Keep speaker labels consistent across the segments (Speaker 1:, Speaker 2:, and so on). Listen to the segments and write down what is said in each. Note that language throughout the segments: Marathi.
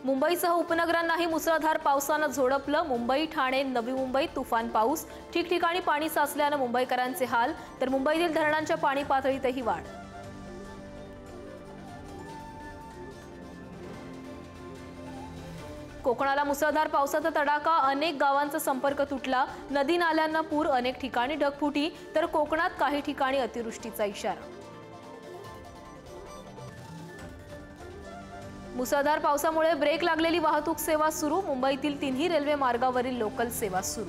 Speaker 1: मुंबईसह उपनगरांनाही मुसळधार पावसानं झोडपलं। मुंबई, ठाणे, नवी मुंबईत तुफान पाऊस, ठिकठिकाणी पाणी साचल्यानं मुंबईकरांचे हाल, तर मुंबईतील धरणांच्या पाणी पातळीतही वाढ। कोकणाला मुसळधार पावसाचा तडाखा, अनेक गावांचा संपर्क तुटला, नदी नाल्यांना पूर, अनेक ठिकाणी ढगफुटी, तर कोकणात काही ठिकाणी अतिवृष्टीचा इशारा। मुसळधार पावसामुळे ब्रेक लागलेली वाहतूक सेवा सुरू, मुंबईतील तिन्ही रेल्वे मार्गावरील लोकल सेवा सुरू।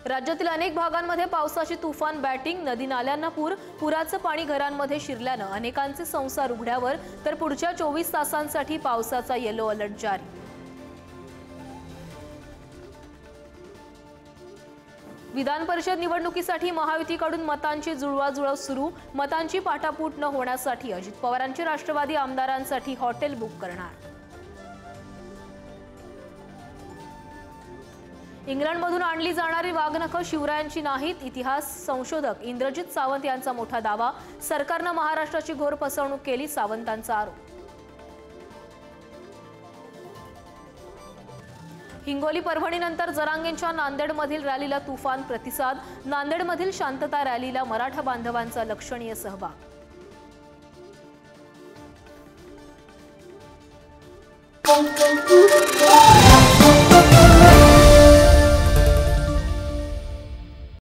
Speaker 1: राज्यातील अनेक भागांमध्ये पावसाची तुफान बॅटिंग, नदी नाल्यांना पूर, पुराचं पाणी घरांमध्ये शिरल्यानं अनेकांचे संसार उघड्यावर, तर पुढच्या 24 तासांसाठी पावसाचा येलो अलर्ट जारी। विधान परिषद निवडणुकीसाठी महायुतीकडून मतांची जुळवाजुळव सुरू, मतांची पाठापूट न होण्यासाठी अजित पवारांची राष्ट्रवादी आमदारांसाठी हॉटेल बुक करणार। इंग्लंडमधून आणली जाणारी वाघनखं शिवरायांची नाहीत, इतिहास संशोधक इंद्रजित सावंत यांचा मोठा दावा, सरकारनं महाराष्ट्राची घोर फसवणूक केली, सावंतांचा आरोप। हिंगोली परभणीनंतर जरांगेंच्या नांदेडमधील रॅलीला तुफान प्रतिसाद, नांदेडमधील शांतता रॅलीला मराठा बांधवांचा लक्षणीय सहभाग।